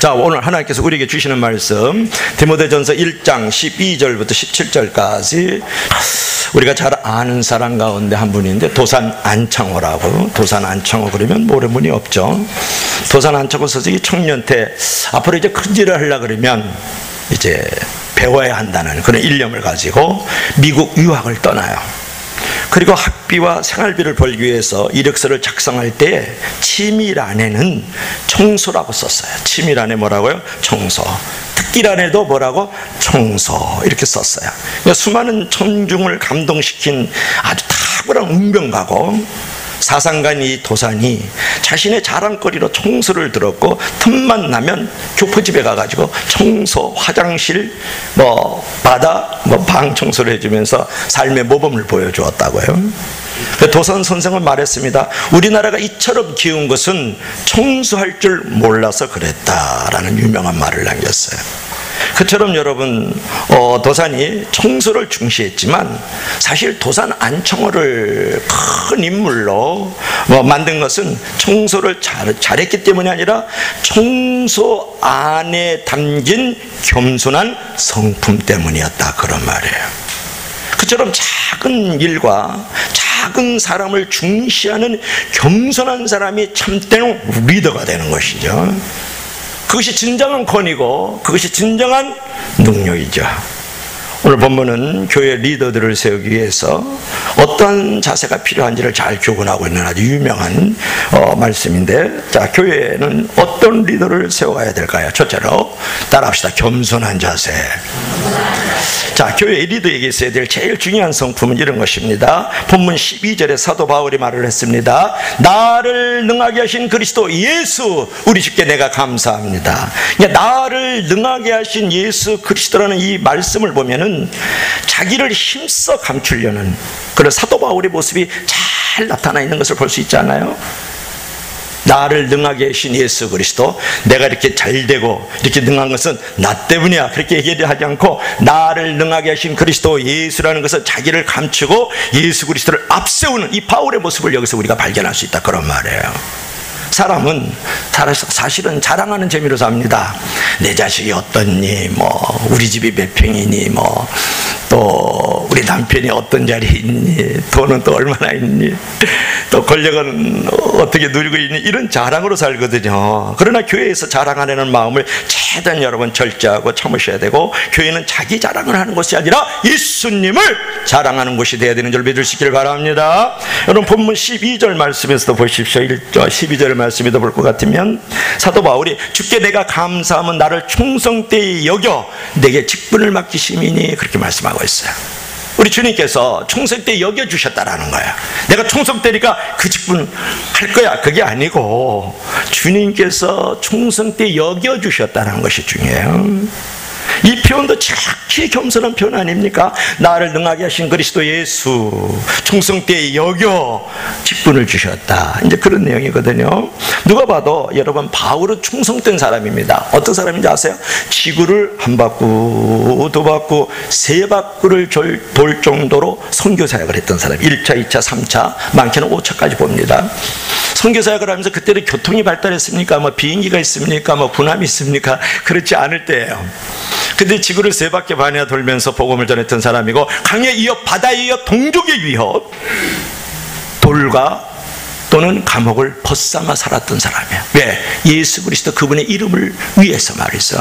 자, 오늘 하나님께서 우리에게 주시는 말씀 디모데전서 1장 12절부터 17절까지 우리가 잘 아는 사람 가운데 한 분인데 도산 안창호라고. 도산 안창호 그러면 모르는 분이 없죠. 도산 안창호 선생이 청년 때 앞으로 이제 큰 일을 하려고 그러면 이제 배워야 한다는 그런 일념을 가지고 미국 유학을 떠나요. 그리고 학비와 생활비를 벌기 위해서 이력서를 작성할 때 취미란에는 청소라고 썼어요. 취미란에 뭐라고요? 청소. 특기란에도 뭐라고? 청소. 이렇게 썼어요. 그러니까 수많은 청중을 감동시킨 아주 탁월한 운명가고 사상가인 이 도산이 자신의 자랑거리로 청소를 들었고 틈만 나면 교포집에 가가지고 청소, 화장실, 바다, 방 청소를 해주면서 삶의 모범을 보여주었다고요. 도산 선생은 말했습니다. 우리나라가 이처럼 기운 것은 청소할 줄 몰라서 그랬다라는 유명한 말을 남겼어요. 그처럼 여러분 도산이 청소를 중시했지만 사실 도산 안청호를 큰 인물로 만든 것은 청소를 잘했기 때문이 아니라 청소 안에 담긴 겸손한 성품 때문이었다, 그런 말이에요. 그처럼 작은 일과 작은 사람을 중시하는 겸손한 사람이 참된 리더가 되는 것이죠. 그것이 진정한 권위고 그것이 진정한 능력이죠. 오늘 본문은 교회 리더들을 세우기 위해서 어떤 자세가 필요한지를 잘 교훈하고 있는 아주 유명한 말씀인데, 자, 교회는 어떤 리더를 세워가야 될까요? 첫째로 따라합시다. 겸손한 자세. 자, 교회 리더에게 있어야 될 제일 중요한 성품은 이런 것입니다. 본문 12절에 사도 바울이 말을 했습니다. 나를 능하게 하신 그리스도 예수 우리 주께 내가 감사합니다. 그러니까 나를 능하게 하신 예수 그리스도라는 이 말씀을 보면은 자기를 힘써 감추려는 그런 사도 바울의 모습이 잘 나타나 있는 것을 볼 수 있잖아요. 나를 능하게 하신 예수 그리스도, 내가 이렇게 잘되고 이렇게 능한 것은 나 때문이야, 그렇게 얘기하지 않고 나를 능하게 하신 그리스도 예수라는 것은 자기를 감추고 예수 그리스도를 앞세우는 이 바울의 모습을 여기서 우리가 발견할 수 있다, 그런 말이에요. 사람은 사실은 자랑하는 재미로 삽니다. 내 자식이 어떻니, 우리 집이 몇 평이니, 또 우리 남편이 어떤 자리에 있니, 돈은 또 얼마나 있니, 또 권력은 어떻게 누리고 있니, 이런 자랑으로 살거든요. 그러나 교회에서 자랑하려는 마음을 최대한 여러분 절제하고 참으셔야 되고, 교회는 자기 자랑을 하는 것이 아니라 예수님을 자랑하는 곳이 되어야 되는 줄 믿을 수 있기를 바랍니다. 여러분 본문 12절 말씀에서도 보십시오. 12절 말씀에도 볼 것 같으면 사도 바울이 주께 내가 감사하면 나를 충성되이 여겨 내게 직분을 맡기심이니, 그렇게 말씀하고 있어요. 우리 주님께서 충성되이 여겨주셨다라는 거예요. 내가 충성되니까 그 직분 할 거야, 그게 아니고 주님께서 충성되이 여겨주셨다는 것이 중요해요. 이 표현도 정확히 겸손한 표현 아닙니까? 나를 능하게 하신 그리스도 예수 충성되이 여겨 직분을 주셨다, 이제 그런 내용이거든요. 누가 봐도 여러분 바울은 충성된 사람입니다. 어떤 사람인지 아세요? 지구를 한 바퀴, 두 바퀴, 세 바퀴를 돌 정도로 선교사역을 했던 사람. 1차, 2차, 3차, 많게는 5차까지 봅니다. 선교사역을 하면서 그때는 교통이 발달했습니까? 비행기가 있습니까? 군함이 있습니까? 그렇지 않을 때예요. 근데 지구를 세 바퀴 반이나 돌면서 복음을 전했던 사람이고, 강에 이어 바다에 이어 동족의 위협, 돌과 또는 감옥을 벗삼아 살았던 사람이에요. 왜? 예수 그리스도 그분의 이름을 위해서 말이죠.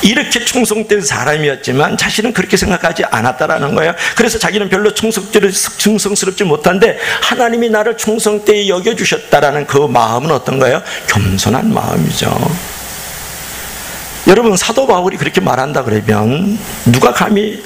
이렇게 충성된 사람이었지만 자신은 그렇게 생각하지 않았다라는 거예요. 그래서 자기는 별로 충성스럽지 못한데 하나님이 나를 충성되이 여겨주셨다라는 그 마음은 어떤 거예요? 겸손한 마음이죠. 여러분 사도 바울이 그렇게 말한다 그러면 누가 감히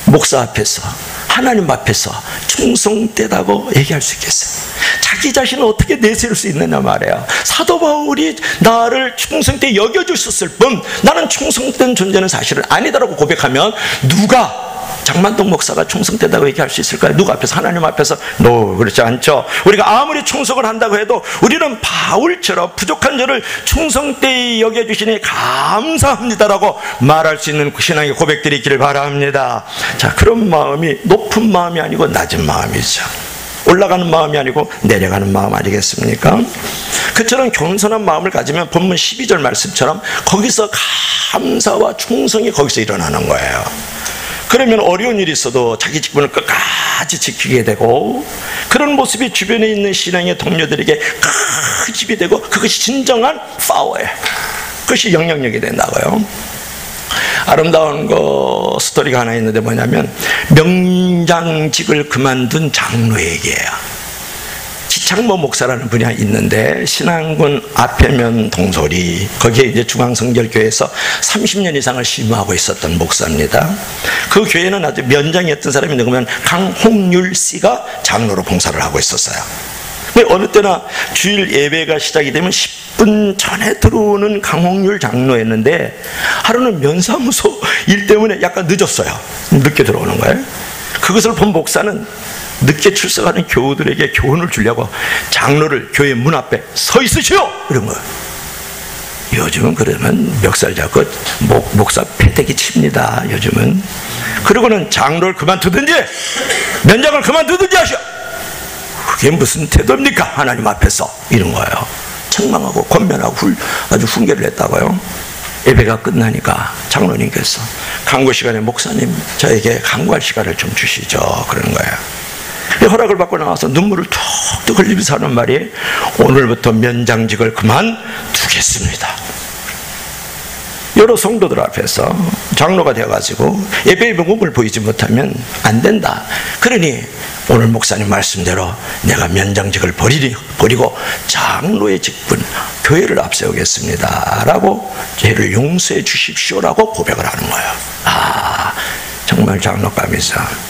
목사 앞에서 하나님 앞에서 충성되다고 얘기할 수 있겠어요? 자기 자신을 어떻게 내세울 수 있느냐 말이에요. 사도 바울이 나를 충성되이 여겨주셨을 뿐 나는 충성된 존재는 사실은 아니다라고 고백하면 누가 장만동 목사가 충성되다고 얘기할 수 있을까요? 누구 앞에서? 하나님 앞에서? 그렇지 않죠. 우리가 아무리 충성을 한다고 해도 우리는 바울처럼 부족한 저를 충성되이 여겨주시니 감사합니다라고 말할 수 있는 신앙의 고백들이 있기를 바랍니다. 자, 그런 마음이 높은 마음이 아니고 낮은 마음이죠. 올라가는 마음이 아니고 내려가는 마음 아니겠습니까? 그처럼 겸손한 마음을 가지면 본문 12절 말씀처럼 거기서 감사와 충성이 거기서 일어나는 거예요. 그러면 어려운 일이 있어도 자기 직분을 끝까지 지키게 되고, 그런 모습이 주변에 있는 신앙의 동료들에게 큰 힘이 되고, 그것이 진정한 파워예요. 그것이 영향력이 된다고요. 아름다운 스토리가 하나 있는데 뭐냐면, 명장직을 그만둔 장로의 얘기예요. 지창모 목사라는 분이 있는데, 신앙군 앞에면 동소리, 거기에 이제 중앙성결교회에서 30년 이상을 심호하고 있었던 목사입니다. 그 교회는 아주 면장이었던 사람이 누구면 강홍률 씨가 장로로 봉사를 하고 있었어요. 어느 때나 주일 예배가 시작이 되면 10분 전에 들어오는 강홍률 장로였는데, 하루는 면사무소 일 때문에 약간 늦었어요. 늦게 들어오는 거예요. 그것을 본 목사는 늦게 출석하는 교우들에게 교훈을 주려고 장로를 교회 문 앞에 서 있으시오! 이런 거예요. 요즘은 그러면 멱살 잡고 목사 패대기 칩니다. 요즘은. 그러고는 장로를 그만두든지 면장을 그만두든지 하시오! 그게 무슨 태도입니까? 하나님 앞에서. 이런 거예요. 책망하고 권면하고 아주 훈계를 했다고요. 예배가 끝나니까 장로님께서 강구 시간에 목사님 저에게 강구할 시간을 좀 주시죠. 그러는 거예요. 허락을 받고 나와서 눈물을 툭툭 흘리면서 하는 말이, 오늘부터 면장직을 그만두겠습니다. 여러 성도들 앞에서 장로가 되어가지고 예배의 모습을 보이지 못하면 안 된다. 그러니 오늘 목사님 말씀대로 내가 면장직을 버리고 장로의 직분, 교회를 앞세우겠습니다 라고 죄를 용서해 주십시오라고 고백을 하는 거예요. 정말 장로감이죠.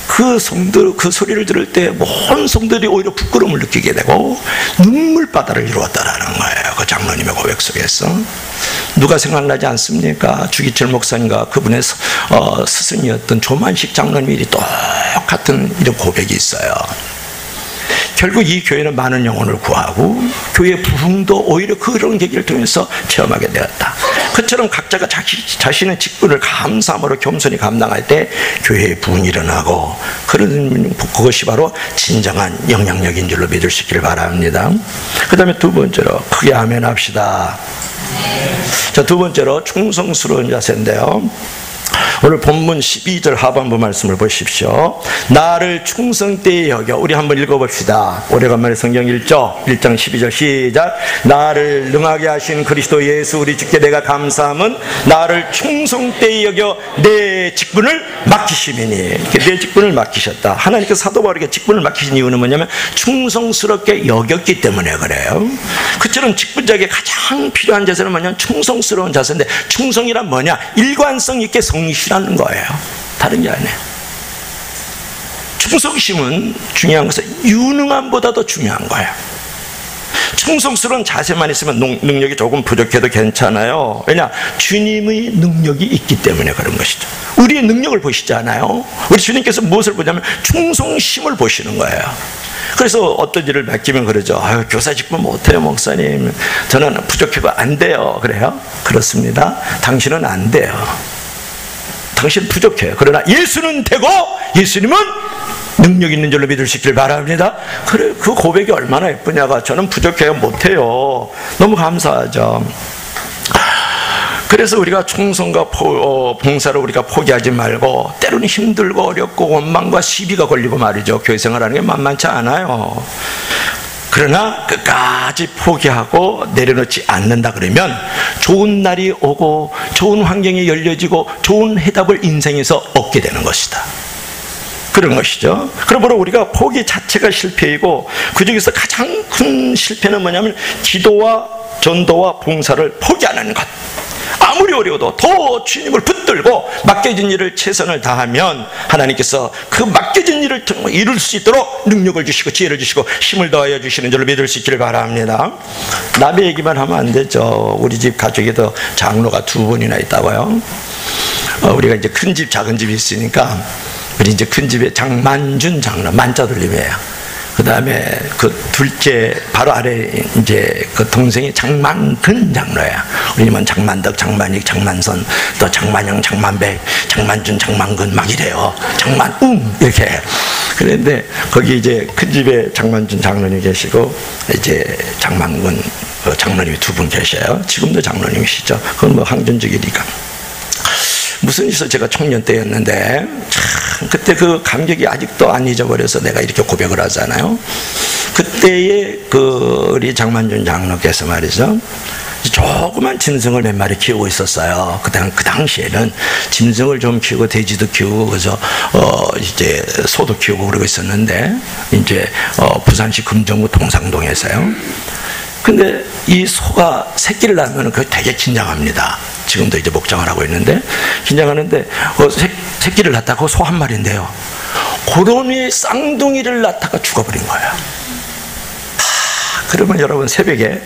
그 소리를 들을 때 모든 성들이 오히려 부끄러움을 느끼게 되고 눈물바다를 이루었다라는 거예요. 그 장로님의 고백 속에서. 누가 생각나지 않습니까? 주기철 목사님과 그분의 스승이었던 조만식 장로님이 똑같은 이런 고백이 있어요. 결국 이 교회는 많은 영혼을 구하고 교회 부흥도 오히려 그런 계기를 통해서 체험하게 되었다. 그처럼 각자가 자신의 직분을 감사함으로 겸손히 감당할 때 교회의 부흥이 일어나고, 그것이 바로 진정한 영향력인 줄로 믿을 수 있기를 바랍니다. 그 다음에 두 번째로 크게 아멘 합시다. 자, 두 번째로 충성스러운 자세인데요. 오늘 본문 12절 하반부 말씀을 보십시오. 나를 충성되이 여겨. 우리 한번 읽어봅시다. 오래간만에 성경 1장 12절 시작. 나를 능하게 하신 그리스도 예수 우리 주께 내가 감사함은 나를 충성되이 여겨 내 직분을 맡기심이니. 내 직분을 맡기셨다. 하나님께서 사도 바울에게 직분을 맡기신 이유는 뭐냐면 충성스럽게 여겼기 때문에 그래요. 그처럼 직분자에게 가장 필요한 자세는 뭐냐면 충성스러운 자세인데, 충성이란 뭐냐? 일관성 있게 성실하는 거예요. 다른 게 아니에요. 충성심은 중요한 것은 유능함보다도 중요한 거예요. 충성스러운 자세만 있으면 능력이 조금 부족해도 괜찮아요. 왜냐? 주님의 능력이 있기 때문에 그런 것이죠. 우리의 능력을 보시지 않아요. 우리 주님께서 무엇을 보냐면 충성심을 보시는 거예요. 그래서 어떤 일을 맡기면 그러죠. 교사 직분 못해요 목사님, 저는 부족해도 안 돼요. 그래요? 그렇습니다. 당신은 안 돼요. 당신 부족해요. 그러나 예수는 되고 예수님은 능력 있는 줄로 믿을 수 있기를 바랍니다. 그래, 그 고백이 얼마나 예쁘냐가, 저는 부족해요 못해요. 너무 감사하죠. 그래서 우리가 충성과 봉사를 우리가 포기하지 말고, 때로는 힘들고 어렵고 원망과 시비가 걸리고 말이죠. 교회 생활하는 게 만만치 않아요. 그러나 끝까지 포기하고 내려놓지 않는다 그러면 좋은 날이 오고 좋은 환경이 열려지고 좋은 해답을 인생에서 얻게 되는 것이다. 그런 것이죠. 그러므로 우리가 포기 자체가 실패이고, 그 중에서 가장 큰 실패는 뭐냐면 기도와 전도와 봉사를 포기하는 것. 아무리 어려워도 더 주님을 붙들고 맡겨진 일을 최선을 다하면 하나님께서 그 맡겨진 일을 이룰 수 있도록 능력을 주시고 지혜를 주시고 힘을 더하여 주시는 줄로 믿을 수 있기를 바랍니다. 남의 얘기만 하면 안 되죠. 우리 집 가족에도 장로가 2분이나 있다고요. 우리가 이제 큰 집 작은 집이 있으니까, 우리 이제 큰 집에 장만준 장로, 만자 돌림이에요. 그 다음에 그 둘째 바로 아래 이제 그 동생이 장만근 장로야. 우리는 장만덕, 장만익, 장만선, 또 장만영, 장만백, 장만준, 장만근 막 이래요. 장만웅 이렇게. 그런데 거기 이제 큰 집에 장만준 장로님 계시고 이제 장만근 장로님이 두 분 계셔요. 지금도 장로님이시죠. 그건 뭐 항존적이니까. 무슨 일에서 제가 청년 때였는데 참 그때 그 감격이 아직도 안 잊어버려서 내가 이렇게 고백을 하잖아요. 그때의 그 우리 장만준 장로께서 말이죠, 조그만 짐승을 몇 마리 키우고 있었어요. 그 당시에는 짐승을 좀 키우고 돼지도 키우고 그래서 이제 소도 키우고 그러고 있었는데 이제 부산시 금정구 동상동에서요. 근데 이 소가 새끼를 낳으면 그 되게 긴장합니다. 지금도 이제 목장을 하고 있는데 긴장하는데 새끼를 낳다가 소 한 마리인데요. 고놈이 쌍둥이를 낳다가 죽어버린 거예요. 그러면 여러분 새벽에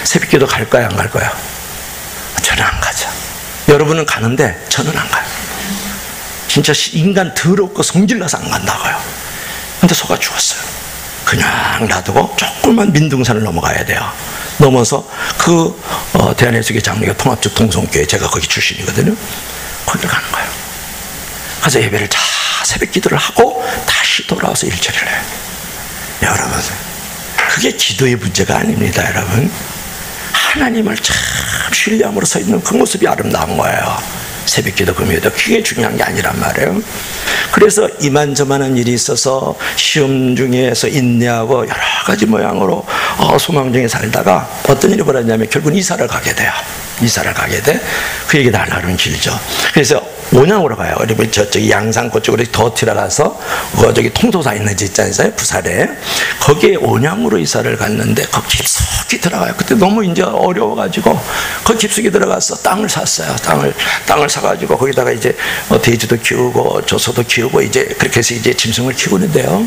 새벽기도 갈 거야 안 갈 거야? 저는 안 가죠. 여러분은 가는데 저는 안 가요. 진짜 인간 더럽고 성질나서 안 간다고요. 근데 소가 죽었어요. 그냥 놔두고 조금만 민둥산을 넘어가야 돼요. 넘어서 그 대한예수교 장로교 통합적 동성교회, 제가 거기 출신이거든요. 거기를 가는 거예요. 가서 예배를 다 새벽 기도를 하고 다시 돌아와서 일처리를 해요. 여러분, 그게 기도의 문제가 아닙니다. 여러분, 하나님을 참 신뢰함으로 서 있는 그 모습이 아름다운 거예요. 새벽 기도 금요일도 그게 중요한 게 아니란 말이에요. 그래서 이만저만한 일이 있어서 시험 중에서 인내하고 여러 가지 모양으로 소망 중에 살다가 어떤 일이 벌어졌냐면 결국은 이사를 가게 돼요. 이사를 가게 돼. 그 얘기 다 하려면 길죠. 그래서 온양으로 가요. 그러면 저쪽이 양산고 쪽으로 더 들어가서 저기 통도사 있는 집 있잖아요. 부산에. 거기에 온양으로 이사를 갔는데 거기 깊숙이 들어가요. 그때 너무 이제 어려워가지고 거기 깊숙이 들어가서 땅을 샀어요. 땅을 사가지고 거기다가 이제 돼지도 키우고 조소도 키우고 이제 그렇게 해서 이제 짐승을 키우고 있는데요.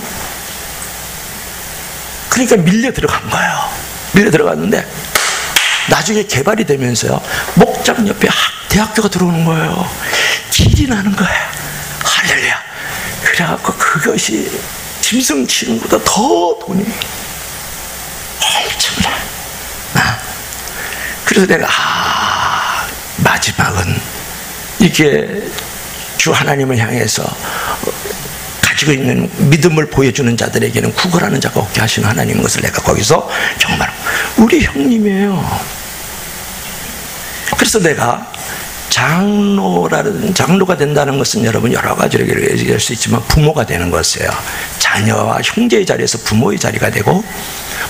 그러니까 밀려 들어간 거예요. 밀려 들어갔는데 나중에 개발이 되면서요, 목장 옆에 대학교가 들어오는 거예요. 길이 나는 거예요. 할렐루야. 그래갖고 그것이 짐승 치는 것보다 더 돈이 엄청나. 그래서 내가 마지막은 이게 주 하나님을 향해서 가지고 있는 믿음을 보여주는 자들에게는 구걸하는 자가 없게 하시는 하나님인 것을 내가 거기서 정말 우리 형님이에요. 그래서 내가 장로가 된다는 것은 여러분 여러 가지로 얘기할 수 있지만 부모가 되는 것이에요. 자녀와 형제의 자리에서 부모의 자리가 되고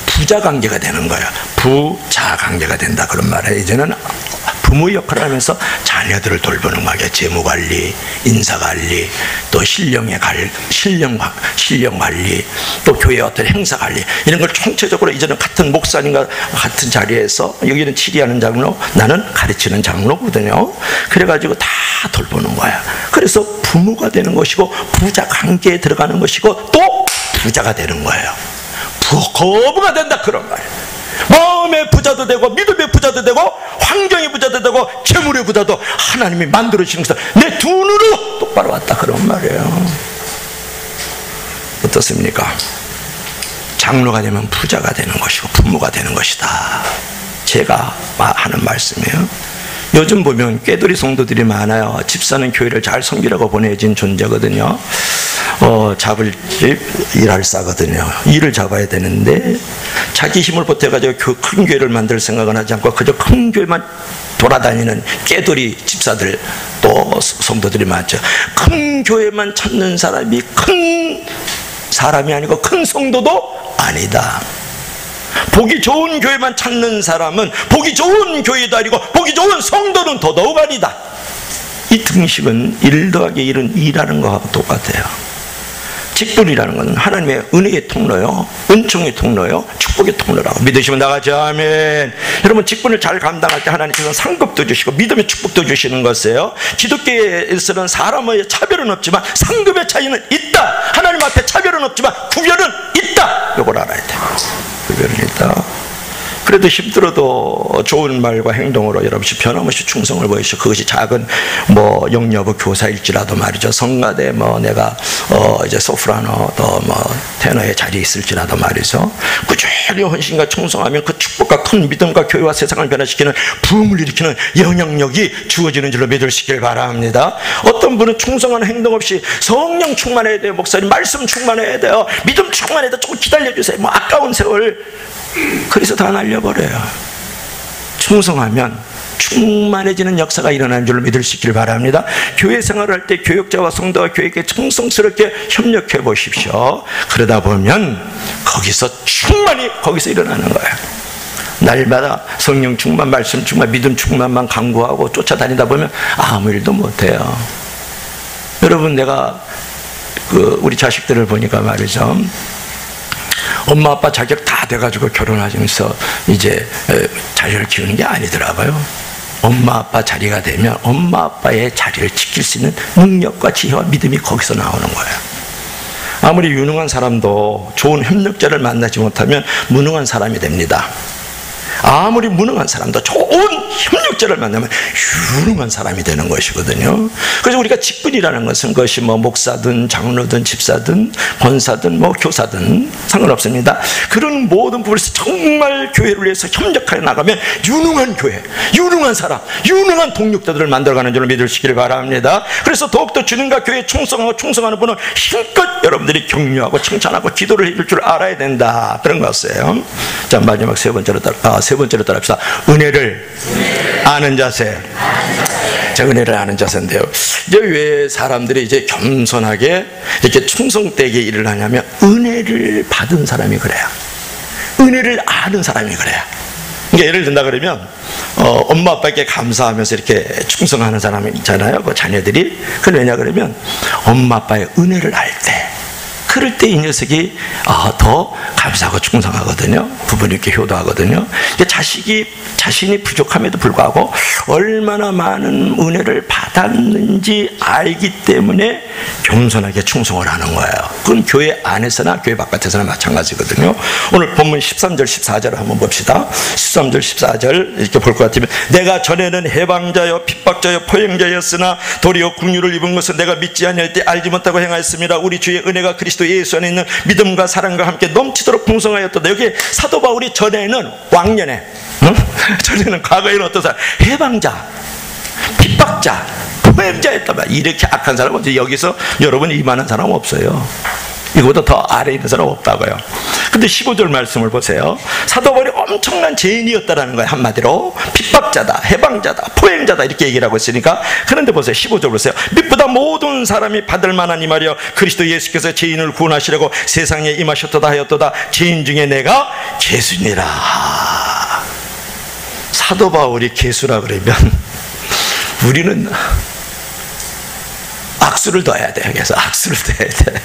부자 관계가 되는 거예요. 부자 관계가 된다 그런 말이에요. 이제는 부모의 역할을 하면서 자녀들을 돌보는 거예요. 재무관리, 인사관리, 또 신령 관리, 또 교회 어떤 행사관리, 이런 걸 총체적으로 이제는 같은 목사님과 같은 자리에서, 여기는 치리하는 장로, 나는 가르치는 장로거든요. 그래가지고 다 돌보는 거야. 그래서 부모가 되는 것이고 부자 관계에 들어가는 것이고 또 부자가 되는 거예요. 거부가 된다 그런 말이에요. 마음의 부자도 되고 믿음의 부자도 되고 환경의 부자도 되고 재물의 부자도 하나님이 만들어주시는 것을 내 두 눈으로 똑바로 왔다 그런 말이에요. 어떻습니까? 장로가 되면 부자가 되는 것이고 부모가 되는 것이다. 제가 하는 말씀이에요. 요즘 보면 꾀돌이 성도들이 많아요. 집사는 교회를 잘 섬기라고 보내진 존재거든요. 잡을 집 일할 싸거든요. 일을 잡아야 되는데 자기 힘을 보태가지고 큰 교회를 만들 생각은 하지 않고 그저 큰 교회만 돌아다니는 꾀돌이 집사들, 또 성도들이 많죠. 큰 교회만 찾는 사람이 큰 사람이 아니고 큰 성도도 아니다. 보기 좋은 교회만 찾는 사람은 보기 좋은 교회도 아니고 보기 좋은 성도는 더더욱 아니다. 이 등식은 1 더하기 1은 2라는 것하고 똑같아요. 직분이라는 것은 하나님의 은혜의 통로요, 은총의 통로요, 축복의 통로라고 믿으시면 나가지. 아멘. 여러분, 직분을 잘 감당할 때 하나님께서는 상급도 주시고 믿음의 축복도 주시는 것이에요. 기독교에서는 사람의 차별은 없지만 상급의 차이는 있다. 하나님 앞에 차별은 없지만 구별은 있다. 이걸 알아야 돼요. 구별은 있다. 그래도 힘들어도 좋은 말과 행동으로 여러분이 변함없이 충성을 보이시고, 그것이 작은 뭐 영여부 교사일지라도 말이죠. 성가대 뭐 내가 이제 소프라노 또 뭐 테너의 자리에 있을지라도 말이죠. 꾸준히 헌신과 충성하면 그 축복과 큰 믿음과 교회와 세상을 변화시키는 부흥을 일으키는 영향력이 주어지는 줄로 믿으시길 바랍니다. 어떤 분은 충성하는 행동 없이 성령 충만해야 돼요. 목사님 말씀 충만해야 돼요. 믿음 충만해야 돼요. 조금 기다려주세요. 뭐 아까운 세월 그래서 다 날려버려요. 충성하면 충만해지는 역사가 일어나는 줄로 믿으시길 바랍니다. 교회 생활을 할 때 교역자와 성도와 교회에게 충성스럽게 협력해 보십시오. 그러다 보면 거기서 충만히 거기서 일어나는 거예요. 날마다 성령 충만, 말씀 충만, 믿음 충만만 강구하고 쫓아다니다 보면 아무 일도 못해요. 여러분, 내가 우리 자식들을 보니까 말이죠, 엄마 아빠 자격 다 돼가지고 결혼하면서 이제 자녀를 키우는 게 아니더라고요. 엄마 아빠 자리가 되면 엄마 아빠의 자리를 지킬 수 있는 능력과 지혜와 믿음이 거기서 나오는 거예요. 아무리 유능한 사람도 좋은 협력자를 만나지 못하면 무능한 사람이 됩니다. 아무리 무능한 사람도 좋은 협력자를 만나면 유능한 사람이 되는 것이거든요. 그래서 우리가 직분이라는 것은 그것이 뭐 목사든 장로든 집사든 권사든 뭐 교사든 상관없습니다. 그런 모든 부분에서 정말 교회를 위해서 협력하여 나가면 유능한 교회, 유능한 사람, 유능한 동력자들을 만들어가는 줄로 믿으시기를 바랍니다. 그래서 더욱더 주님과 교회에 충성하고 충성하는 분은 힘껏 여러분들이 격려하고 칭찬하고 기도를 해줄 줄 알아야 된다, 그런 것이에요. 자, 마지막 세 번째로 따라합시다. 은혜를 아는 자세. 자, 은혜를 아는 자세인데요. 이제 왜 사람들이 이제 겸손하게 이렇게 충성되게 일을 하냐면 은혜를 받은 사람이 그래요. 은혜를 아는 사람이 그래요. 그러니까 예를 든다 그러면 엄마 아빠께 감사하면서 이렇게 충성하는 사람이 있잖아요. 그 자녀들이. 그건 왜냐 그러면 엄마 아빠의 은혜를 알 때, 그럴 때 이 녀석이 더 감사하고 충성하거든요. 부모님께 이렇게 효도하거든요. 자신이 부족함에도 불구하고 얼마나 많은 은혜를 받았는지 알기 때문에 겸손하게 충성을 하는 거예요. 그건 교회 안에서나 교회 바깥에서나 마찬가지거든요. 오늘 본문 13절 14절을 한번 봅시다. 13절 14절 이렇게 볼 것 같으면, 내가 전에는 해방자여 핍박자여 포행자였으나 도리어 긍휼을 입은 것은 내가 믿지 아니할 때 알지 못하고 행하였습니다. 우리 주의 은혜가 그리스도 예수 안에 있는 믿음과 사랑과 함께 넘치도록 풍성하였다. 여기 사도 바울이 전에는 왕년에, 전에는 과거에는 어떤 사람, 해방자, 핍박자, 포행자였다. 이렇게 악한 사람은 여기서 여러분 이만한 사람 없어요. 이거보다 더 아래에 있는 사람 없다고요. 근데 15절 말씀을 보세요. 사도 바울이 엄청난 죄인이었다라는 거예요. 한마디로 핍박자다, 해방자다, 포행자다 이렇게 얘기를 하고 있으니까. 그런데 보세요, 15절 보세요. 믿보다 모든 사람이 받을 만한 이 말이여, 그리스도 예수께서 죄인을 구원하시려고 세상에 임하셨도다 하였도다. 죄인 중에 내가 괴수니라. 사도 바울이 괴수라 그러면 우리는 악수를 더해야 돼. 그래서 악수를 더해야 돼.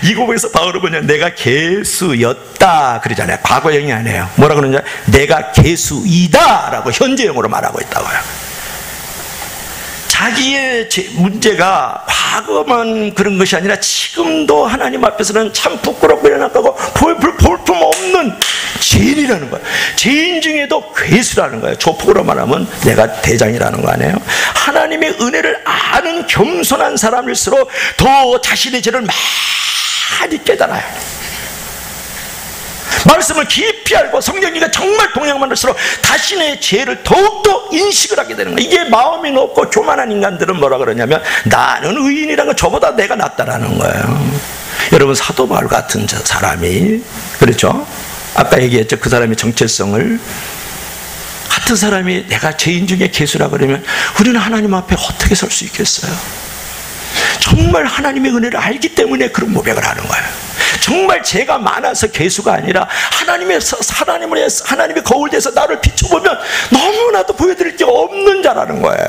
이 부분에서 바울은 뭐냐, 내가 괴수였다 그러잖아요. 과거형이 아니에요. 뭐라 그러냐, 내가 괴수이다 라고 현재형으로 말하고 있다고요. 자기의 문제가 과거만 그런 것이 아니라 지금도 하나님 앞에서는 참 부끄럽고 연약하고 볼품 없는 죄인이라는 거예요. 죄인 중에도 괴수라는 거예요. 조폭으로 말하면 내가 대장이라는 거 아니에요. 하나님의 은혜를 아는 겸손한 사람일수록 더 자신의 죄를 많이 깨달아요. 말씀을 깊이 알고 성령님과 정말 동행만 할수록 자신의 죄를 더욱더 인식을 하게 되는 거예요. 이게 마음이 높고 교만한 인간들은 뭐라 그러냐면, 나는 의인이라는 건 저보다 내가 낫다라는 거예요. 여러분, 사도 바울 같은 사람이, 그렇죠? 아까 얘기했죠. 그 사람의 정체성을. 같은 사람이 내가 죄인 중에 괴수라 그러면 우리는 하나님 앞에 어떻게 설 수 있겠어요? 정말 하나님의 은혜를 알기 때문에 그런 고백을 하는 거예요. 정말 죄가 많아서 괴수가 아니라 하나님의 거울 대에서 나를 비춰보면 너무나도 보여드릴 게 없는 자라는 거예요.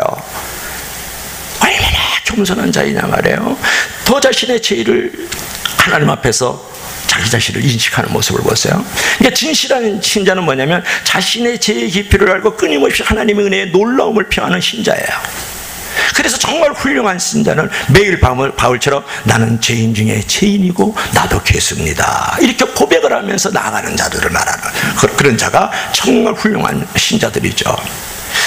얼마나 겸손한 자이냐 말이에요. 더 자신의 죄를 하나님 앞에서 자기 자신을 인식하는 모습을 보세요. 그러니까 진실한 신자는 뭐냐면 자신의 죄의 깊이를 알고 끊임없이 하나님의 은혜의 놀라움을 표하는 신자예요. 그래서 정말 훌륭한 신자는 매일 바울처럼 나는 죄인 중에 죄인이고 나도 죄수입니다, 이렇게 고백을 하면서 나아가는 자들을 말하는 그런 자가 정말 훌륭한 신자들이죠.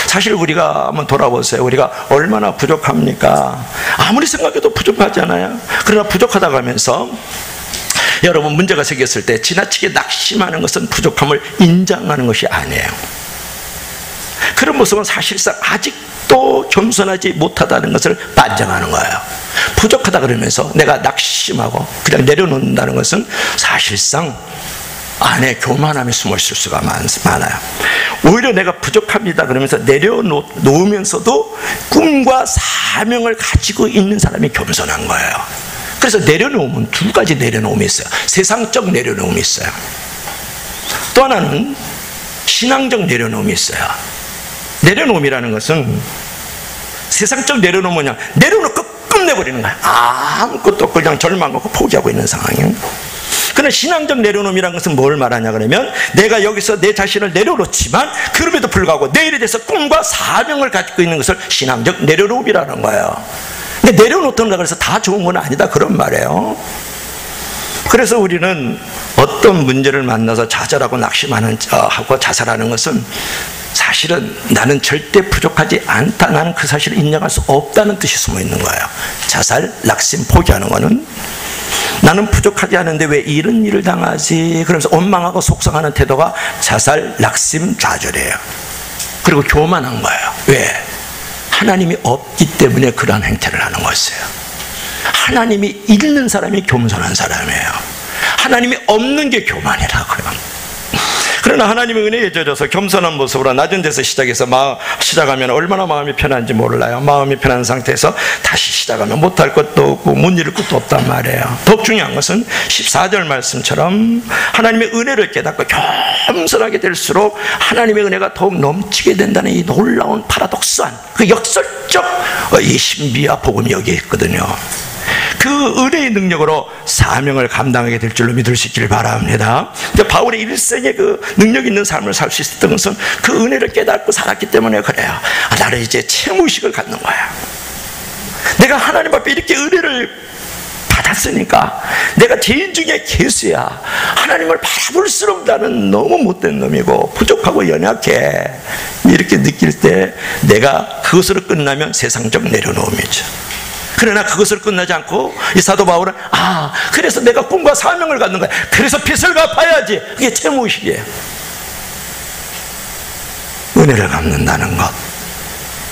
사실 우리가 한번 돌아보세요. 우리가 얼마나 부족합니까? 아무리 생각해도 부족하잖아요. 그러나 부족하다고 하면서 여러분, 문제가 생겼을 때 지나치게 낙심하는 것은 부족함을 인정하는 것이 아니에요. 그런 모습은 사실상 아직도 겸손하지 못하다는 것을 반증하는 거예요. 부족하다 그러면서 내가 낙심하고 그냥 내려놓는다는 것은 사실상 안에 교만함이 숨어 있을 수가 많아요. 오히려 내가 부족합니다 그러면서 내려놓으면서도 꿈과 사명을 가지고 있는 사람이 겸손한 거예요. 그래서 내려놓으면 두 가지 내려놓음이 있어요. 세상적 내려놓음이 있어요. 또 하나는 신앙적 내려놓음이 있어요. 내려놓음이라는 것은 세상적 내려놓으면 그냥 내려놓고 끝내버리는 거예요. 아무것도 없고 그냥 절망하고 포기하고 있는 상황이에요. 그러나 신앙적 내려놓음이라는 것은 뭘 말하냐 그러면 내가 여기서 내 자신을 내려놓지만 그럼에도 불구하고 내일에 대해서 꿈과 사명을 가지고 있는 것을 신앙적 내려놓음이라는 거예요. 근데 내려놓던가 그래서 다 좋은 건 아니다 그런 말이에요. 그래서 우리는 어떤 문제를 만나서 좌절하고 낙심하는 하고 자살하는 것은 사실은 나는 절대 부족하지 않다, 나는 그 사실을 인정할 수 없다는 뜻이 숨어 있는 거예요. 자살, 낙심, 포기하는 거는 나는 부족하지 않은데 왜 이런 일을 당하지 그러면서 원망하고 속상하는 태도가 자살, 낙심, 좌절이에요. 그리고 교만한 거예요. 왜? 하나님이 없기 때문에 그러한 행태를 하는 것이에요. 하나님이 있는 사람이 겸손한 사람이에요. 하나님이 없는 게 교만이라고요. 그러나 하나님의 은혜에 젖어서 겸손한 모습으로 낮은 데서 시작하면 얼마나 마음이 편한지 몰라요. 마음이 편한 상태에서 다시 시작하면 못할 것도 없고 못 이룰 것도 없단 말이에요. 더 중요한 것은 14절 말씀처럼 하나님의 은혜를 깨닫고 겸손하게 될수록 하나님의 은혜가 더욱 넘치게 된다는 이 놀라운 파라독스한 그 역설적 이 신비와 복음이 여기에 있거든요. 그 은혜의 능력으로 사명을 감당하게 될 줄로 믿을 수 있기를 바랍니다. 바울의 일생의 그 능력 있는 삶을 살 수 있었던 것은 그 은혜를 깨닫고 살았기 때문에 그래요. 나는 이제 채무의식을 갖는 거야. 내가 하나님 앞에 이렇게 은혜를 받았으니까 내가 죄인 중에 괴수야. 하나님을 바라볼수록 나는 너무 못된 놈이고 부족하고 연약해. 이렇게 느낄 때 내가 그것으로 끝나면 세상적 내려놓음이죠. 그러나 그것을 끝나지 않고 이 사도 바울은 그래서 내가 꿈과 사명을 갖는 거야. 그래서 빚을 갚아야지. 그게 채무의식이에요. 은혜를 갚는다는 것,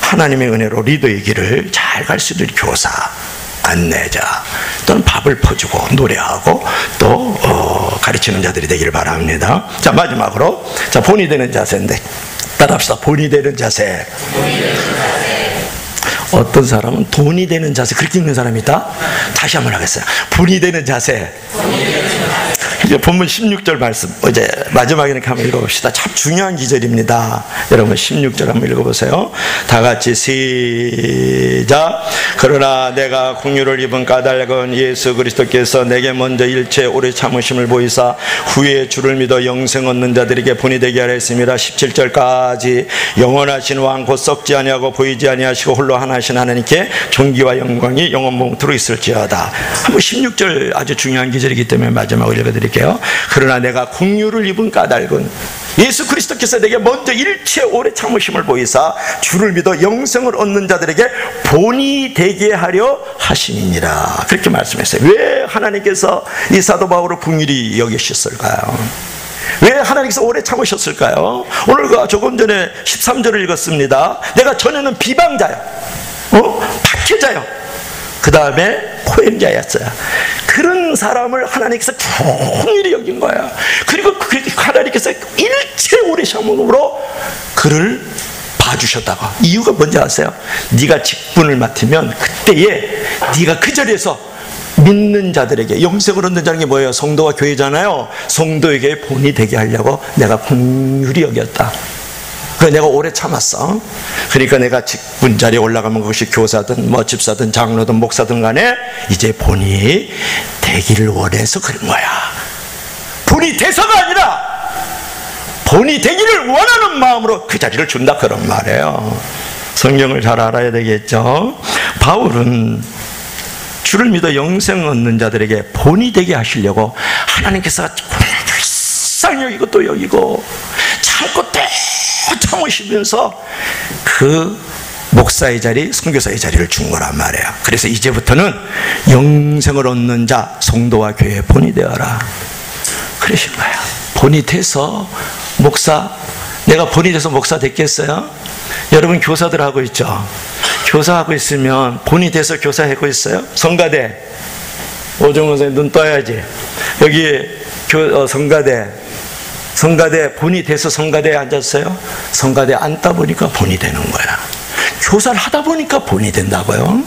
하나님의 은혜로 리더의 길을 잘 갈 수 있는 교사, 안내자 또는 밥을 퍼주고 노래하고 또 가르치는 자들이 되기를 바랍니다. 자, 마지막으로 본이 되는 자세인데 따라합시다. 본이 되는 자세. 어떤 사람은 돈이 되는 자세, 그렇게 읽는 사람이 있다? 다시 한번 하겠어요. 본이 되는 자세. 이제 본문 16절 말씀 이제 마지막에 이렇게 한번 읽어봅시다. 참 중요한 기절입니다. 여러분 16절 한번 읽어보세요. 다 같이 시작. 그러나 내가 긍휼을 입은 까닭은 예수 그리스도께서 내게 먼저 일체 오래 참으심을 보이사 후에 주를 믿어 영생 얻는 자들에게 본이 되게 하려 했습니다. 17절까지 영원하신 왕 곧 썩지 아니하고 보이지 아니하시고 홀로 하나신 하나님께 존귀와 영광이 영원토록 있을지어다. 한번 16절 아주 중요한 기절이기 때문에 마지막으로 읽어드릴게요. 그러나 내가 긍휼을 입은 까닭은 예수 그리스도께서 내게 먼저 일체 오래 참으심을 보이사 주를 믿어 영생을 얻는 자들에게 본이 되게 하려 하심이니라. 그렇게 말씀했어요. 왜 하나님께서 이 사도 바울을 긍휼히 여기셨을까요? 왜 하나님께서 오래 참으셨을까요? 오늘 조금 전에 13절을 읽었습니다. 내가 전에는 비방자요, 박해자요, 그 다음에 포행자였어요. 그런 사람을 하나님께서 긍휼히 여긴 거야. 그리고 하나님께서 일체 오래 참음으로 그를 봐주셨다고. 이유가 뭔지 아세요? 네가 직분을 맡으면 그때에 네가 그 자리에서 믿는 자들에게 영생을 얻는 자는 게 뭐예요? 성도와 교회잖아요. 성도에게 본이 되게 하려고 내가 긍휼히 여겼다. 그래서 내가 오래 참았어. 그러니까 내가 직분 자리에 올라가면 그것이 교사든 집사든 장로든 목사든 간에 이제 본이 되기를 원해서 그런 거야. 본이 돼서가 아니라 본이 되기를 원하는 마음으로 그 자리를 준다 그런 말이에요. 성경을 잘 알아야 되겠죠. 바울은 주를 믿어 영생 얻는 자들에게 본이 되게 하시려고 하나님께서 불쌍히 여기고 또 여기고 참고 또 참으시면서 그 목사의 자리, 선교사의 자리를 준 거란 말이에요. 그래서 이제부터는 영생을 얻는 자, 성도와 교회의 본이 되어라 그러신 거예요. 본이 돼서 목사, 내가 본이 돼서 목사 됐겠어요? 여러분 교사들 하고 있죠. 교사하고 있으면 본이 돼서 교사하고 있어요? 성가대 오정훈 선생님 눈 떠야지. 여기 성가대 본이 돼서 성가대에 앉았어요? 성가대에 앉다 보니까 본이 되는 거야. 교사를 하다 보니까 본이 된다고요.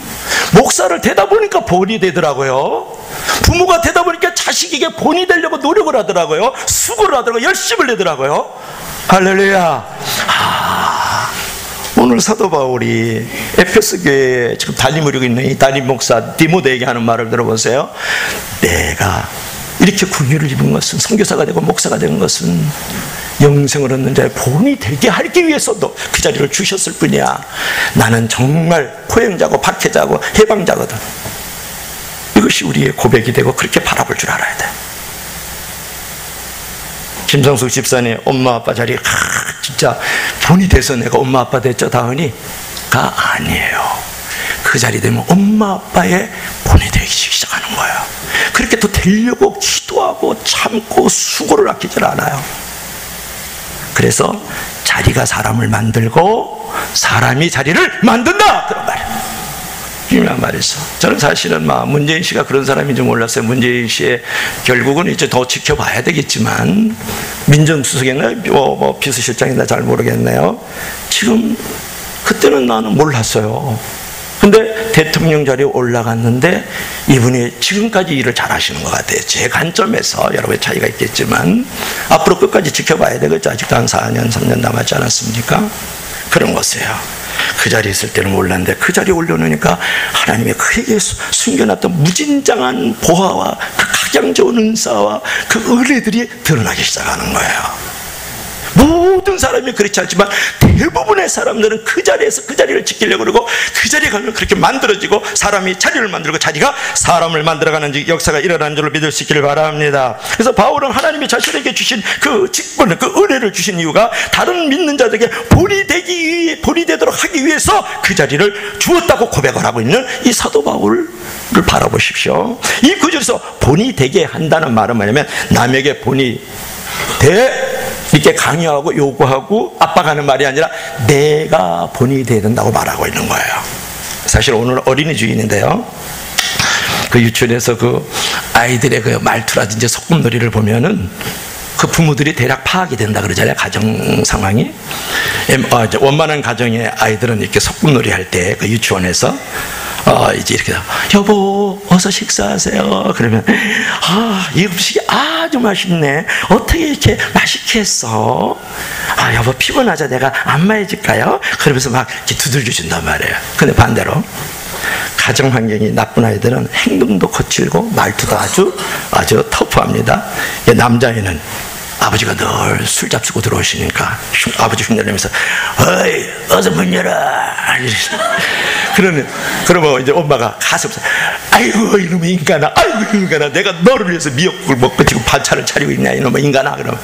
목사를 되다 보니까 본이 되더라고요. 부모가 되다 보니까 자식에게 본이 되려고 노력을 하더라고요. 수고를 하더라고요. 열심을 내더라고요. 할렐루야. 오늘 사도 바울이 에페소 교회에 지금 담임을 이루고 있는 이 담임 목사 디모데에게 하는 말을 들어보세요. 내가 이렇게 긍휼을 입은 것은, 선교사가 되고 목사가 된 것은 영생을 얻는 자의 본이 되게 하기 위해서도 그 자리를 주셨을 뿐이야. 나는 정말 포행자고 박해자고 해방자거든. 이것이 우리의 고백이 되고 그렇게 바라볼 줄 알아야 돼. 김성숙 집사님 엄마 아빠 자리에 진짜 본이 돼서 내가 엄마 아빠 됐죠 다은이가 아니에요. 그 자리 되면 엄마 아빠의 본이 되기 시작하는 거예요. 그렇게 또 되려고 기도하고 참고 수고를 아끼질 않아요. 그래서 자리가 사람을 만들고 사람이 자리를 만든다 그런 말이에요. 중요한 말이죠. 저는 사실은 문재인 씨가 그런 사람인지 몰랐어요. 문재인 씨의 결국은 이제 더 지켜봐야 되겠지만 민정수석이나 비서실장이나 잘 모르겠네요. 지금 그때는 나는 몰랐어요. 근데 대통령 자리에 올라갔는데 이분이 지금까지 일을 잘 하시는 것 같아요. 제 관점에서 여러분의 차이가 있겠지만 앞으로 끝까지 지켜봐야 되겠죠. 아직도 한 4년 3년 남았지 않았습니까? 그런 것이에요. 그 자리에 있을 때는 몰랐는데 그 자리에 올려놓으니까 하나님의 그에게 숨겨놨던 무진장한 보화와 그 가장 좋은 은사와 그 은혜들이 드러나기 시작하는 거예요. 모든 사람이 그렇지 않지만 대부분의 사람들은 그 자리에서 그 자리를 지키려고 그러고 그 자리에 가면 그렇게 만들어지고 사람이 자리를 만들고 자리가 사람을 만들어가는 역사가 일어나는 줄로 믿을 수 있기를 바랍니다. 그래서 바울은 하나님이 자신에게 주신 그 직분을, 그 은혜를 주신 이유가 다른 믿는 자들에게 본이 되도록 하기 위해서 그 자리를 주었다고 고백을 하고 있는 이 사도 바울을 바라보십시오. 이 구절에서 본이 되게 한다는 말은 뭐냐면 남에게 본이 이렇게 강요하고 요구하고 압박하는 말이 아니라 내가 본이 되어야 된다고 말하고 있는 거예요. 사실 오늘 어린이 주일인데요, 그 유치원에서 그 아이들의 그 말투라든지 소꿉놀이를 보면은 그 부모들이 대략 파악이 된다 그러잖아요. 가정 상황이 원만한 가정의 아이들은 이렇게 소꿉놀이 할 때 그 유치원에서 이제 이렇게 여보 어서 식사하세요. 그러면 이 음식이 아주 맛있네. 어떻게 이렇게 맛있게 했어? 여보 피곤하자 내가 안마해줄까요? 그러면서 막 이렇게 두들겨 준단 말이에요. 근데 반대로 가정 환경이 나쁜 아이들은 행동도 거칠고 말투도 아주 터프합니다. 남자애는 아버지가 늘 술 잡수고 들어오시니까 아버지 흉내내면서 어이 어서 문 열어. 그러면 이제 엄마가 가슴에서 아이고 이놈의 인간아, 아이고 인간아, 내가 너를 위해서 미역국을 먹고 지금 반찬을 차리고 있냐 이놈의 인간아. 그럼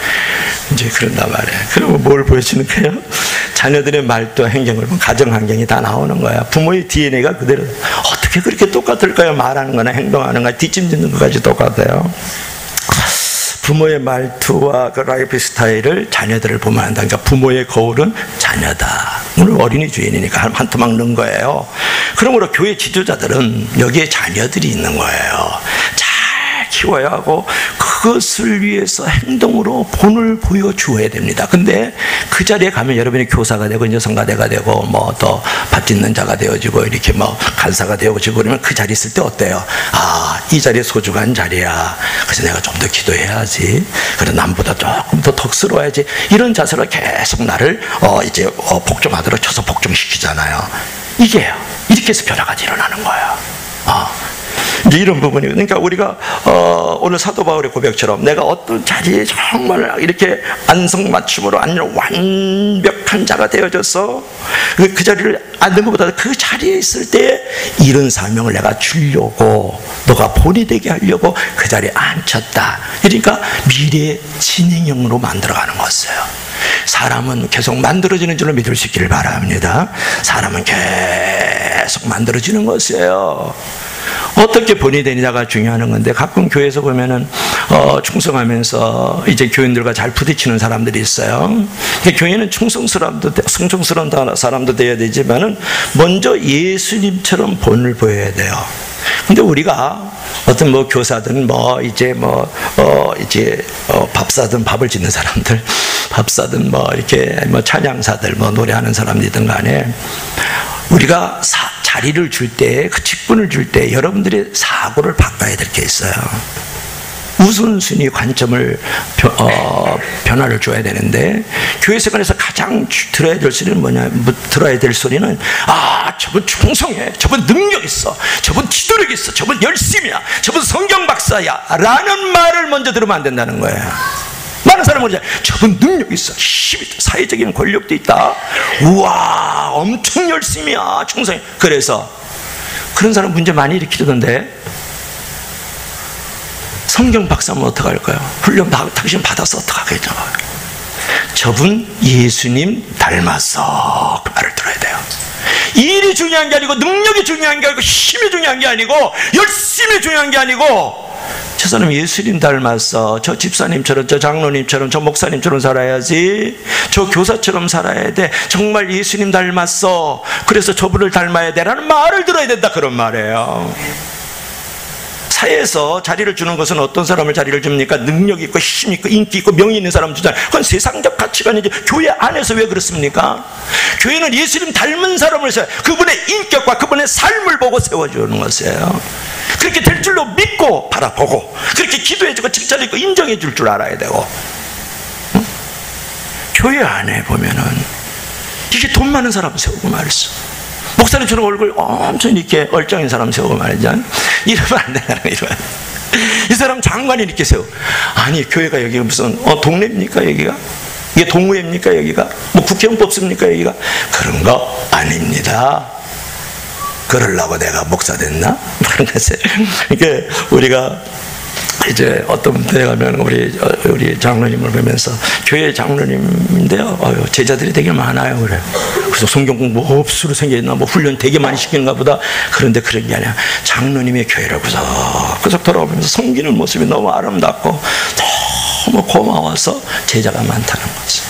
이제 그런단 말이에요. 그러면 뭘 보여주는 거예요? 자녀들의 말도 행동을 보면 가정 환경이 다 나오는 거야. 부모의 DNA가 그대로. 어떻게 그렇게 똑같을까요? 말하는 거나 행동하는 거나 뒷짐 짓는 것까지 똑같아요. 부모의 말투와 그 라이프 스타일을 자녀들을 보면 한다. 그러니까 부모의 거울은 자녀다. 오늘 어린이 주인이니까 한 토막 넣은 거예요. 그러므로 교회 지도자들은 여기에 자녀들이 있는 거예요. 잘 키워야 하고 그것을 위해서 행동으로 본을 보여주어야 됩니다. 근데 그 자리에 가면 여러분이 교사가 되고 이제 성가대가 되고 뭐 또 밭짓는 자가 되어지고 이렇게 뭐 간사가 되어지고 그러면 그 자리에 있을 때 어때요? 이 자리에 소중한 자리야. 그래서 내가 좀 더 기도해야지. 그래 남보다 조금 더 덕스러워야지. 이런 자세로 계속 나를 이제 복종하도록 쳐서 복종시키잖아요. 이게요. 이렇게 해서 변화가 일어나는 거예요. 이제 이런 부분이, 그러니까 우리가 오늘 사도 바울의 고백처럼 내가 어떤 자리에 정말 이렇게 안성맞춤으로 완벽한 자가 되어져서 그 자리를 앉는 것보다 그 자리에 있을 때 이런 사명을 내가 주려고, 너가 본이 되게 하려고 그 자리에 앉혔다. 그러니까 미래의 진행형으로 만들어가는 거였어요. 사람은 계속 만들어지는 줄로 믿을 수 있기를 바랍니다. 사람은 계속 만들어지는 것이에요. 어떻게 본이 되느냐가 중요한 건데, 가끔 교회에서 보면은 충성하면서 이제 교인들과 잘 부딪히는 사람들이 있어요. 교회는 충성스러운 사람도 돼야 되지만은 먼저 예수님처럼 본을 보여야 돼요. 근데 우리가 어떤 뭐 교사든 밥 사든 밥을 짓는 사람들, 밥 사든 이렇게 찬양사들, 노래하는 사람들이든 간에 우리가 자리를 줄 때, 그 직분을 줄 때 여러분들의 사고를 바꿔야 될 게 있어요. 우선순위 관점을 변화를 줘야 되는데, 교회 생활에서 가장 들어야 될 소리는 저분 충성해, 저분 능력 있어, 저분 기도력 있어, 저분 열심이야, 저분 성경 박사야 라는 말을 먼저 들으면 안 된다는 거예요. 많은 사람은 그러잖아요. 저분 능력 있어, 힘이 있다, 사회적인 권력도 있다, 우와 엄청 열심이야, 충성해. 그래서 그런 사람 문제 많이 일으키던데, 성경 박사면 어떡할까요? 훈련 당신 받아서 어떡하겠죠? 저분 예수님 닮았어, 그 말을 들어야 돼요. 일이 중요한 게 아니고, 능력이 중요한 게 아니고, 힘이 중요한 게 아니고, 열심이 중요한 게 아니고, 저 사람 예수님 닮았어, 저 집사님처럼, 저 장로님처럼, 저 목사님처럼 살아야지, 저 교사처럼 살아야 돼, 정말 예수님 닮았어, 그래서 저분을 닮아야 돼 라는 말을 들어야 된다, 그런 말이에요. 사회에서 자리를 주는 것은 어떤 사람을 자리를 줍니까? 능력 있고 힘 있고 인기 있고 명예 있는 사람 주잖아요. 그건 세상적 가치관이지. 교회 안에서 왜 그렇습니까? 교회는 예수님 닮은 사람을 세워요. 그분의 인격과 그분의 삶을 보고 세워주는 것이에요. 그렇게 될 줄로 믿고 바라보고, 그렇게 기도해주고 칭찬해주고 인정해줄 줄 알아야 되고. 응? 교회 안에 보면은 이게 돈 많은 사람 세우고 말이죠. 목사님처럼 얼굴 엄청 이렇게 얼짱인 사람 세우고 말이죠. 이러면 안 된다는 거예요. 이러면. 이 사람 장관이 이렇게 세우. 아니, 교회가 여기가 무슨 동네입니까 여기가? 이게 동호회입니까 여기가? 뭐 국회의원 뽑습니까 여기가? 그런 거 아닙니다. 그러려고 내가 목사 됐나? 그런 거지. 이게 우리가 이제 어떤 데에 가면 우리 장로님을 보면서, 교회 장로님인데요, 제자들이 되게 많아요. 그래요. 그래서 성경 공부 없으로 생겼나, 훈련 되게 많이 시키는가 보다. 그런데 그런 게 아니야. 장로님의 교회를 구석구석 돌아오면서 섬기는 모습이 너무 아름답고 너무 고마워서 제자가 많다는 거지.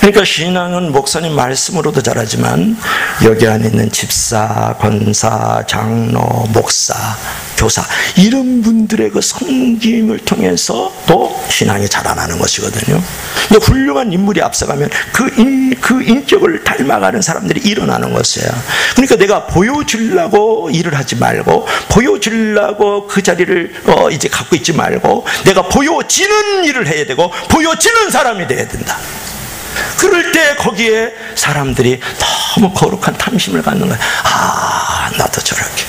그러니까 신앙은 목사님 말씀으로도 잘하지만, 여기 안에 있는 집사, 권사, 장로, 목사, 교사, 이런 분들의 그 섬김을 통해서 또 신앙이 자라나는 것이거든요. 근데 훌륭한 인물이 앞서가면 그 인격을 닮아가는 사람들이 일어나는 것이에요. 그러니까 내가 보여주려고 일을 하지 말고, 보여주려고 그 자리를 이제 갖고 있지 말고, 내가 보여지는 일을 해야 되고, 보여지는 사람이 돼야 된다. 그럴 때 거기에 사람들이 너무 거룩한 탐심을 갖는 거예요. 나도 저렇게.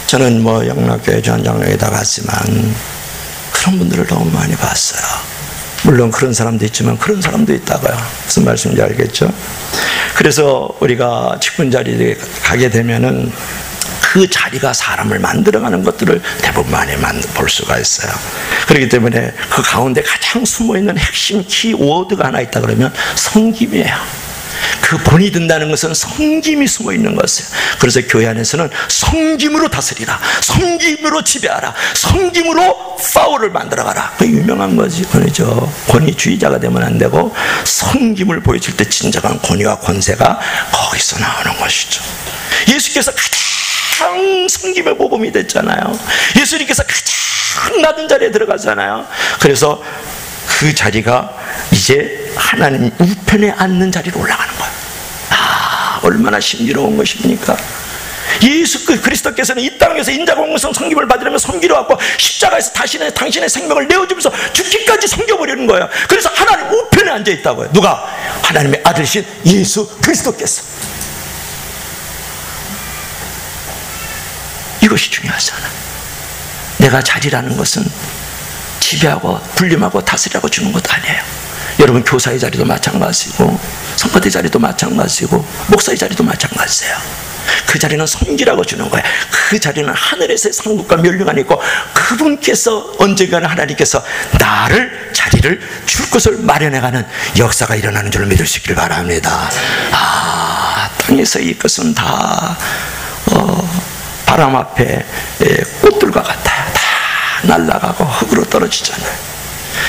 저는 영락교회 전장로에다 갔지만 그런 분들을 너무 많이 봤어요. 물론 그런 사람도 있지만 그런 사람도 있다고요. 무슨 말씀인지 알겠죠? 그래서 우리가 직분 자리에 가게 되면은 그 자리가 사람을 만들어가는 것들을 대부분 많이 볼 수가 있어요. 그렇기 때문에 그 가운데 가장 숨어있는 핵심 키워드가 하나 있다 그러면 섬김이에요. 그 본이 든다는 것은 섬김이 숨어있는 것이에요. 그래서 교회 안에서는 섬김으로 다스리라, 섬김으로 지배하라, 섬김으로 파워를 만들어가라. 그 유명한 거지, 그죠? 권위주의자가 되면 안 되고, 섬김을 보여줄 때 진정한 권위와 권세가 거기서 나오는 것이죠. 예수께서 가장 섬김의 모범이 됐잖아요. 예수님께서 가장 낮은 자리에 들어가잖아요. 그래서 그 자리가 이제 하나님 우편에 앉는 자리로 올라가는 거예요. 얼마나 신비로운 것입니까? 예수 그리스도께서는 이 땅에서 인자공성 섬김을 받으려면 섬기러 왔고, 십자가에서 당신의 생명을 내어주면서 죽기까지 섬겨버리는 거예요. 그래서 하나님 우편에 앉아 있다고요. 누가? 하나님의 아들이신 예수 그리스도께서. 이것이 중요하잖아. 내가 자리라는 것은 지배하고 군림하고 다스리라고 주는 것도 아니에요. 여러분 교사의 자리도 마찬가지고 성가대 자리도 마찬가지고 목사의 자리도 마찬가지예요. 그 자리는 성기라고 주는 거예요. 그 자리는 하늘에서의 상급과 멸류관이 있고 그분께서 언젠가는 하나님께서 나를 자리를 줄 것을 마련해가는 역사가 일어나는 줄을 믿을 수 있기를 바랍니다. 땅에서의 것은 다 바람 앞에 꽃들과 같아요. 다 날아가고 흙으로 떨어지잖아요.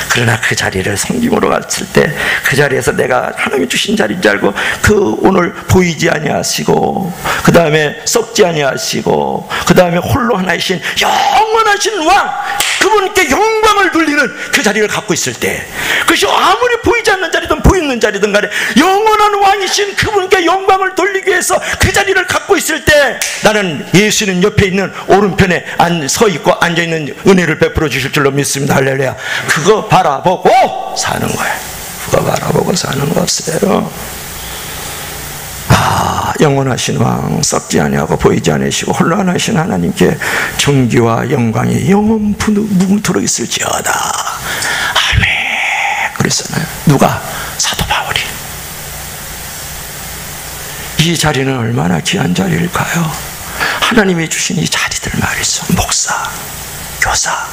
그러나 그 자리를 섬김으로 갔을 때 그 자리에서 내가 하나님이 주신 자리인 줄 알고 그 오늘 보이지 아니하시고 그 다음에 썩지 아니하시고 그 다음에 홀로 하나이신 영원하신 왕 그분께 영광을 돌리는 그 자리를 갖고 있을 때 그것이 아무리 보이지 않는 자리든 보이는 자리든 간에 영원한 왕이신 그분께 영광을 돌리기 위해서 그 자리를 갖고 있을 때 나는 예수님 옆에 있는 오른편에 서 있고 앉아있는 은혜를 베풀어 주실 줄로 믿습니다. 할렐루야. 그거 바라보고 사는 거예요. 그거 바라보고 사는 것이에요. 영원하신 왕 썩지 아니하고 보이지 않으시고 홀로 하나신 하나님께 존귀와 영광이 영원 무궁토록 있을지어다. 아멘. 그랬잖아요. 누가? 사도 바울이. 이 자리는 얼마나 귀한 자리일까요? 하나님이 주신 이 자리들 말이죠. 목사, 교사,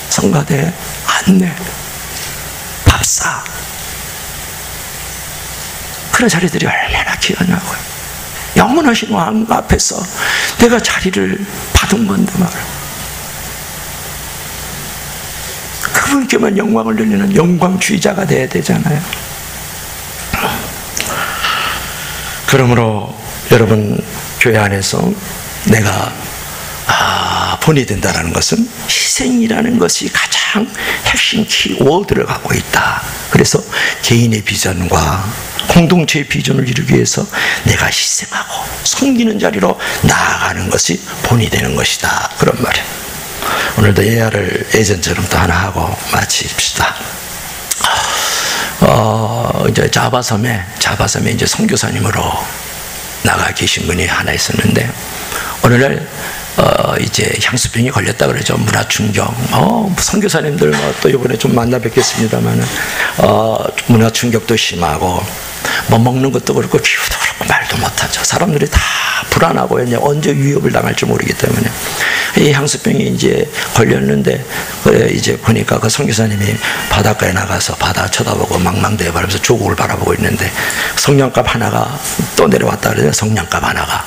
성가대, 안내, 밥사, 그런 자리들이 얼마나 귀하냐고요. 영원하신 왕 앞에서 내가 자리를 받은 건데 말이야. 그분께만 영광을 돌리는 영광주의자가 돼야 되잖아요. 그러므로 여러분 교회 안에서 내가 본이 된다는 것은 희생이라는 것이 가장 핵심 키워드를 갖고 있다. 그래서 개인의 비전과 공동체의 비전을 이루기 위해서 내가 희생하고 섬기는 자리로 나아가는 것이 본이 되는 것이다. 그런 말이에요. 오늘도 예화를 예전처럼 또 하나 하고 마칩시다. 이제 자바섬에 이제 선교사님으로 나가 계신 분이 하나 있었는데 어느 날 이제 향수병이 걸렸다 그러죠. 문화충격. 선교사님들 또 이번에 좀 만나 뵙겠습니다만은 문화충격도 심하고 먹는 것도 그렇고 기후도 그렇고 말도 못하죠. 사람들이 다 불안하고 언제 위협을 당할지 모르기 때문에 이 향수병이 이제 걸렸는데 이제 보니까 그 선교사님이 바닷가에 나가서 바다 쳐다보고 망망대해 바라면서 조국을 바라보고 있는데 성냥갑 하나가 또 내려왔다 그래요. 성냥갑 하나가.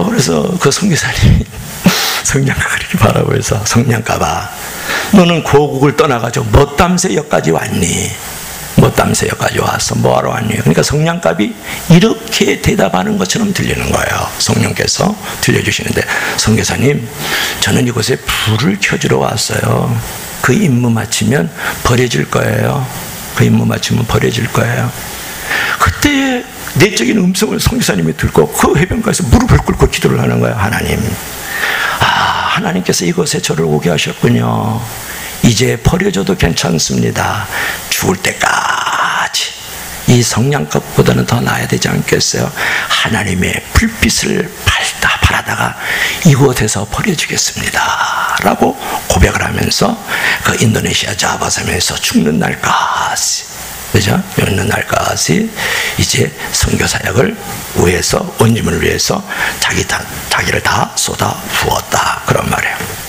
그래서 그 선교사님이 성냥갑을 이렇게 바라보면서 성냥갑아 너는 고국을 떠나가지고 멋담새역까지 왔니? 멋담새역까지 왔어. 뭐하러 왔니? 그러니까 성냥갑이 이렇게 대답하는 것처럼 들리는 거예요. 성령께서 들려주시는데 선교사님 저는 이곳에 불을 켜주러 왔어요. 그 임무 마치면 버려질 거예요. 그 임무 마치면 버려질 거예요. 그때 내적인 음성을 선교사님이 듣고 그 해변가에서 무릎을 꿇고 기도를 하는 거예요. 하나님, 하나님께서 이곳에 저를 오게 하셨군요. 이제 버려져도 괜찮습니다. 죽을 때까지 이 성냥갑보다는 더 나아야 되지 않겠어요? 하나님의 불빛을 바라다가 이곳에서 버려지겠습니다 라고 고백을 하면서 그 인도네시아 자바섬에서 죽는 날까지, 그죠? 죽는 날까지 이제 선교 사역을 위해서, 온님을 위해서 자기를 다 쏟아 부었다, 그런 말이에요.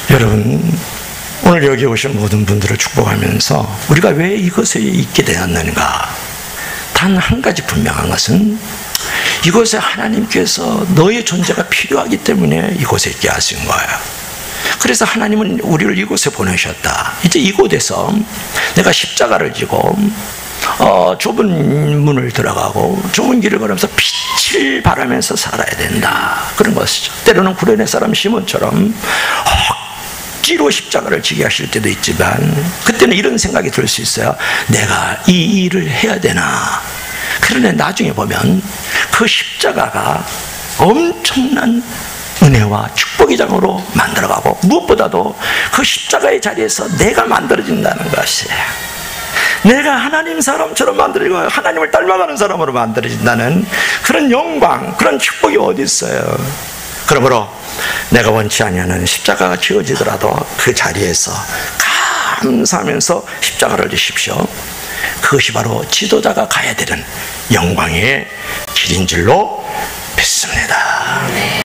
여러분, 오늘 여기 오신 모든 분들을 축복하면서 우리가 왜 이것에 있게 되었는가? 단 한 가지 분명한 것은 이곳에 하나님께서 너의 존재가 필요하기 때문에 이곳에 있게 하신 거예요. 그래서 하나님은 우리를 이곳에 보내셨다. 이제 이곳에서 내가 십자가를 지고 좁은 문을 들어가고 좁은 길을 걸으면서 빛을 발하면서 살아야 된다, 그런 것이죠. 때로는 구레네 사람 시몬처럼 억지로 십자가를 지게 하실 때도 있지만 그때는 이런 생각이 들 수 있어요. 내가 이 일을 해야 되나? 그러나 나중에 보면 그 십자가가 엄청난 은혜와 축복의 장으로 만들어가고 무엇보다도 그 십자가의 자리에서 내가 만들어진다는 것이에요. 내가 하나님 사람처럼 만들어지고 하나님을 닮아가는 사람으로 만들어진다는 그런 영광, 그런 축복이 어디 있어요? 그러므로 내가 원치 아니하는 십자가가 지어지더라도 그 자리에서 감사하면서 십자가를 지십시오. 그것이 바로 지도자가 가야 되는 영광의 길인 줄로 믿습니다.